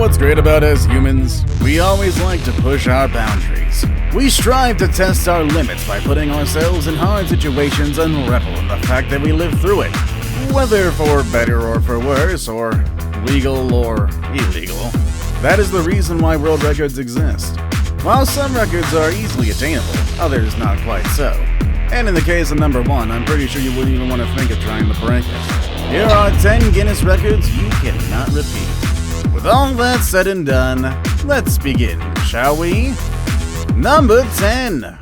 what's great about us humans? We always like to push our boundaries. We strive to test our limits by putting ourselves in hard situations and revel in the fact that we live through it. Whether for better or for worse, or legal or illegal. That is the reason why world records exist. While some records are easily attainable, others not quite so. And in the case of number 1, I'm pretty sure you wouldn't even want to think of trying to break it. Here are 10 Guinness records you cannot repeat. With all that said and done, let's begin, shall we? Number 10.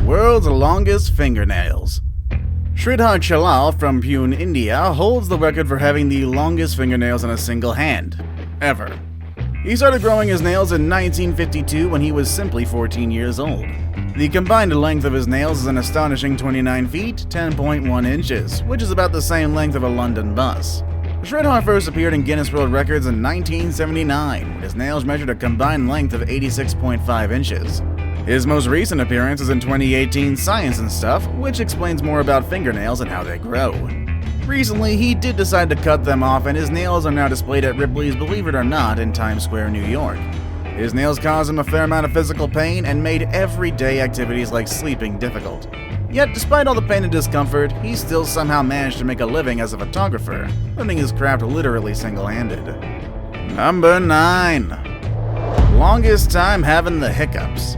World's longest fingernails. Shridhar Chillal from Pune, India holds the record for having the longest fingernails in a single hand, ever. He started growing his nails in 1952 when he was simply 14 years old. The combined length of his nails is an astonishing 29 feet, 10.1 inches, which is about the same length of a London bus. Shridhar first appeared in Guinness World Records in 1979, when his nails measured a combined length of 86.5 inches. His most recent appearance is in 2018's Science and Stuff, which explains more about fingernails and how they grow. Recently, he did decide to cut them off, and his nails are now displayed at Ripley's Believe It or Not in Times Square, New York. His nails caused him a fair amount of physical pain and made everyday activities like sleeping difficult. Yet, despite all the pain and discomfort, he still somehow managed to make a living as a photographer, learning his craft literally single-handed. Number 9. Longest time having the hiccups.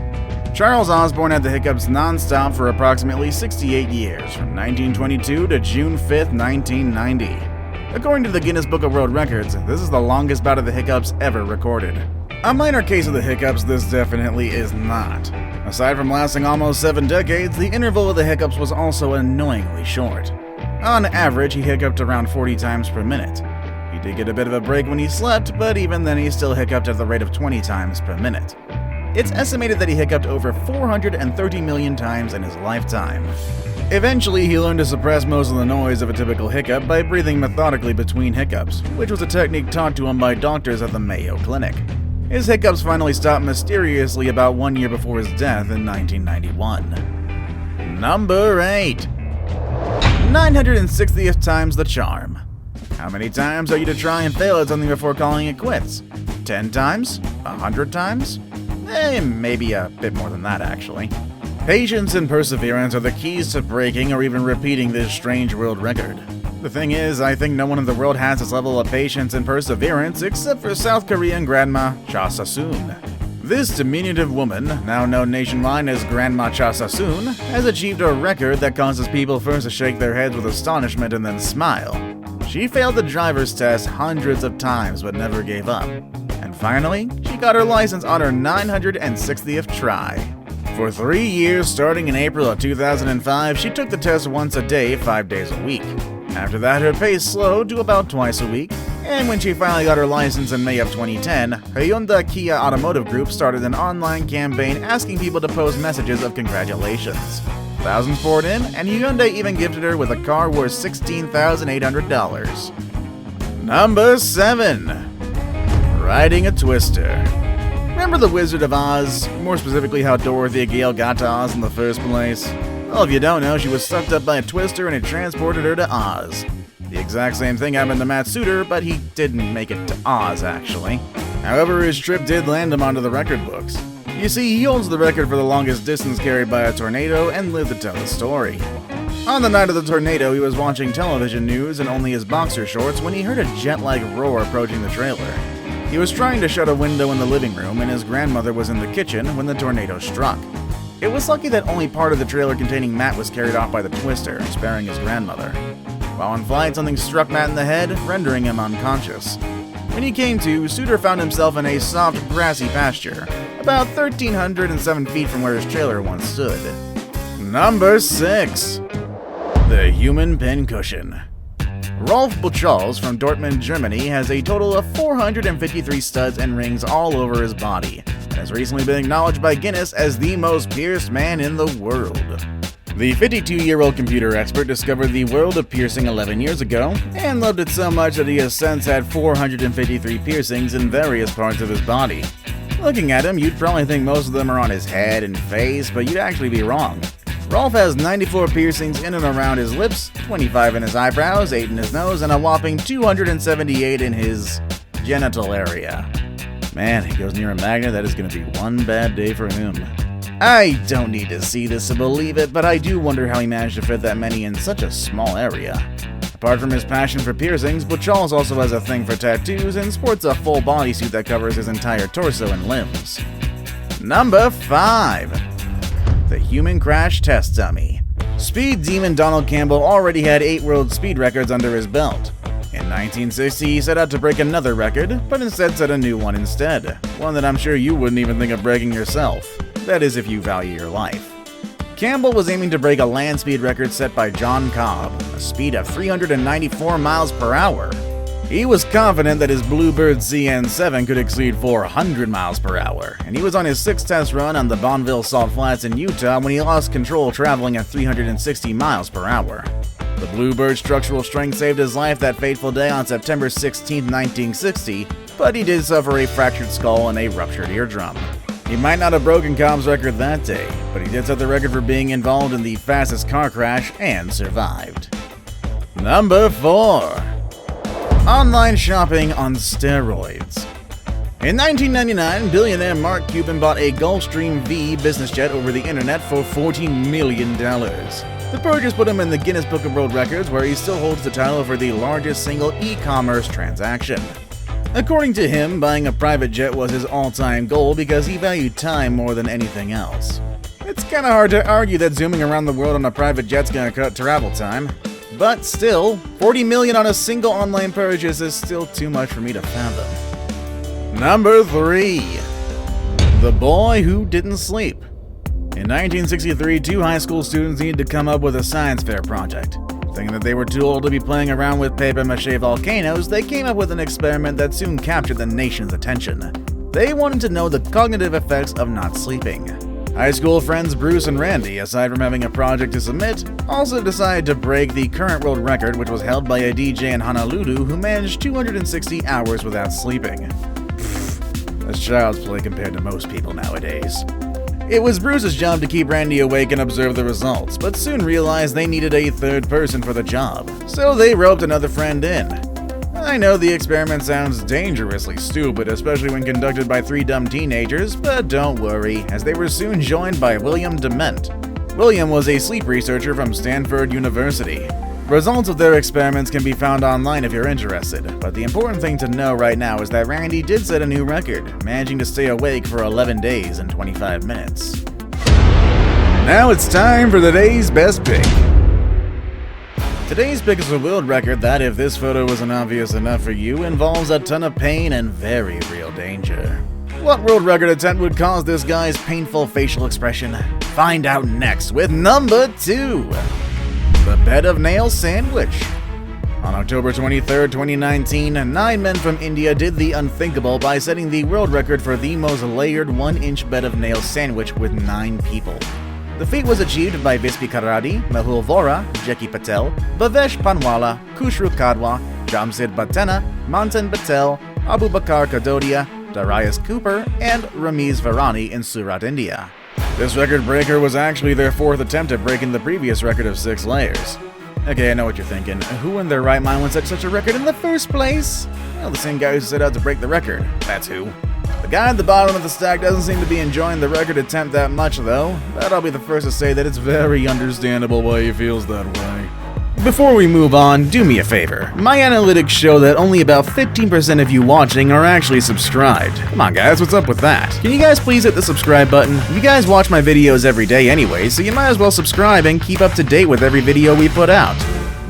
Charles Osborne had the hiccups non-stop for approximately 68 years, from 1922 to June 5, 1990. According to the Guinness Book of World Records, this is the longest bout of the hiccups ever recorded. A minor case of the hiccups, this definitely is not. Aside from lasting almost 7 decades, the interval of the hiccups was also annoyingly short. On average, he hiccuped around 40 times per minute. He did get a bit of a break when he slept, but even then he still hiccuped at the rate of 20 times per minute. It's estimated that he hiccuped over 430 million times in his lifetime. Eventually, he learned to suppress most of the noise of a typical hiccup by breathing methodically between hiccups, which was a technique taught to him by doctors at the Mayo Clinic. His hiccups finally stopped mysteriously about 1 year before his death in 1991. Number 8. 960th time's the charm. How many times are you to try and fail at something before calling it quits? 10 times? 100 times? Maybe a bit more than that, actually. Patience and perseverance are the keys to breaking or even repeating this strange world record. The thing is, I think no one in the world has this level of patience and perseverance except for South Korean Grandma Cha Sa-soon. This diminutive woman, now known nationwide as Grandma Cha Sa-soon, has achieved a record that causes people first to shake their heads with astonishment and then smile. She failed the driver's test hundreds of times but never gave up. And finally, she got her license on her 960th try. For 3 years, starting in April of 2005, she took the test once a day, 5 days a week. After that, her pace slowed to about twice a week, and when she finally got her license in May of 2010, Hyundai Kia Automotive Group started an online campaign asking people to post messages of congratulations. Thousands poured in, and Hyundai even gifted her with a car worth $16,800. Number 7. Riding a twister. Remember the Wizard of Oz? More specifically, how Dorothy Gale got to Oz in the first place? Well, if you don't know, she was sucked up by a twister and it transported her to Oz. The exact same thing happened to Matt Suter, but he didn't make it to Oz, actually. However, his trip did land him onto the record books. You see, he holds the record for the longest distance carried by a tornado and lived to tell the story. On the night of the tornado, he was watching television news in only his boxer shorts when he heard a jet-like roar approaching the trailer. He was trying to shut a window in the living room, and his grandmother was in the kitchen when the tornado struck. It was lucky that only part of the trailer containing Matt was carried off by the twister, sparing his grandmother. While on flight, something struck Matt in the head, rendering him unconscious. When he came to, Suter found himself in a soft, grassy pasture, about 1,307 feet from where his trailer once stood. Number 6. The Human Pincushion. Rolf Buchholz from Dortmund, Germany has a total of 453 studs and rings all over his body, and has recently been acknowledged by Guinness as the most pierced man in the world. The 52-year-old computer expert discovered the world of piercing 11 years ago, and loved it so much that he has since had 453 piercings in various parts of his body. Looking at him, you'd probably think most of them are on his head and face, but you'd actually be wrong. Rolf has 94 piercings in and around his lips, 25 in his eyebrows, 8 in his nose, and a whopping 278 in his genital area. Man, he goes near a magnet, that is going to be one bad day for him. I don't need to see this to believe it, but I do wonder how he managed to fit that many in such a small area. Apart from his passion for piercings, Charles also has a thing for tattoos and sports a full bodysuit that covers his entire torso and limbs. Number 5. The Human Crash Test Dummy. Speed demon Donald Campbell already had 8 world speed records under his belt. In 1960, he set out to break another record, but instead set a new one instead. One that I'm sure you wouldn't even think of breaking yourself. That is, if you value your life. Campbell was aiming to break a land speed record set by John Cobb, a speed of 394 miles per hour. He was confident that his Bluebird CN7 could exceed 400 miles per hour, and he was on his 6th test run on the Bonneville Salt Flats in Utah when he lost control traveling at 360 miles per hour. The Bluebird's structural strength saved his life that fateful day on September 16, 1960, but he did suffer a fractured skull and a ruptured eardrum. He might not have broken Cobb's record that day, but he did set the record for being involved in the fastest car crash and survived. Number 4. Online shopping on steroids. In 1999, billionaire Mark Cuban bought a Gulfstream V business jet over the internet for $40 million. The purchase put him in the Guinness Book of World Records, where he still holds the title for the largest single e-commerce transaction. According to him, buying a private jet was his all-time goal because he valued time more than anything else. It's kinda hard to argue that zooming around the world on a private jet's gonna cut travel time. But still, $40 million on a single online purchase is still too much for me to fathom. Number 3. The Boy Who Didn't Sleep. In 1963, 2 high school students needed to come up with a science fair project. Thinking that they were too old to be playing around with papier-mâché volcanoes, they came up with an experiment that soon captured the nation's attention. They wanted to know the cognitive effects of not sleeping. High school friends Bruce and Randy, aside from having a project to submit, also decided to break the current world record, which was held by a DJ in Honolulu who managed 260 hours without sleeping. That's child's play compared to most people nowadays. It was Bruce's job to keep Randy awake and observe the results, but soon realized they needed a third person for the job, so they roped another friend in. I know the experiment sounds dangerously stupid, especially when conducted by 3 dumb teenagers, but don't worry, as they were soon joined by William Dement. William was a sleep researcher from Stanford University. Results of their experiments can be found online if you're interested, but the important thing to know right now is that Randy did set a new record, managing to stay awake for 11 days and 25 minutes. Now it's time for today's best pick. Today's pick is a world record that, if this photo wasn't obvious enough for you, involves a ton of pain and very real danger. What world record attempt would cause this guy's painful facial expression? Find out next with number 2. The Bed of Nails Sandwich. On October 23, 2019, 9 men from India did the unthinkable by setting the world record for the most layered 1-inch bed of nails sandwich with 9 people. The feat was achieved by Vispi Karadi, Mehul Vora, Jackie Patel, Bhavesh Panwala, Kushru Kadwa, Jamsid Batena, Mantan Patel, Abu Bakar Kadodia, Darius Cooper, and Ramiz Varani in Surat, India. This record breaker was actually their 4th attempt at breaking the previous record of 6 layers. Okay, I know what you're thinking. Who in their right mind would set such a record in the first place? Well, the same guy who set out to break the record. That's who. The guy at the bottom of the stack doesn't seem to be enjoying the record attempt that much, though, but I'll be the first to say that it's very understandable why he feels that way. Before we move on, do me a favor. My analytics show that only about 15% of you watching are actually subscribed. Come on guys, what's up with that? Can you guys please hit the subscribe button? You guys watch my videos every day anyway, so you might as well subscribe and keep up to date with every video we put out.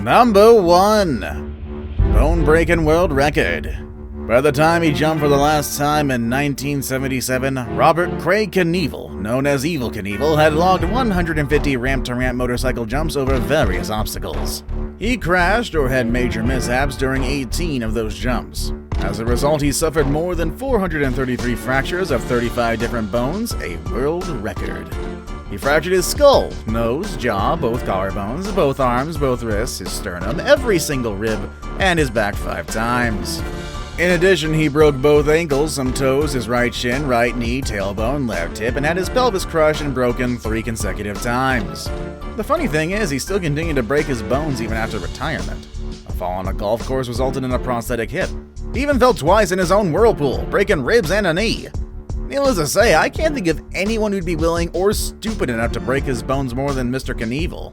Number 1. Bone-breaking world record. By the time he jumped for the last time in 1977, Robert Craig Knievel, known as Evel Knievel, had logged 150 ramp-to-ramp motorcycle jumps over various obstacles. He crashed or had major mishaps during 18 of those jumps. As a result, he suffered more than 433 fractures of 35 different bones, a world record. He fractured his skull, nose, jaw, both collarbones, both arms, both wrists, his sternum, every single rib, and his back 5 times. In addition, he broke both ankles, some toes, his right shin, right knee, tailbone, left hip, and had his pelvis crushed and broken 3 consecutive times. The funny thing is, he still continued to break his bones even after retirement. A fall on a golf course resulted in a prosthetic hip. He even fell twice in his own whirlpool, breaking ribs and a knee. Needless to say, I can't think of anyone who'd be willing or stupid enough to break his bones more than Mr. Knievel.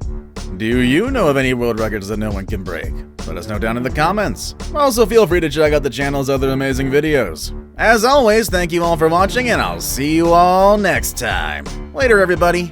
Do you know of any world records that no one can break? Let us know down in the comments. Also, feel free to check out the channel's other amazing videos. As always, thank you all for watching, and I'll see you all next time. Later, everybody.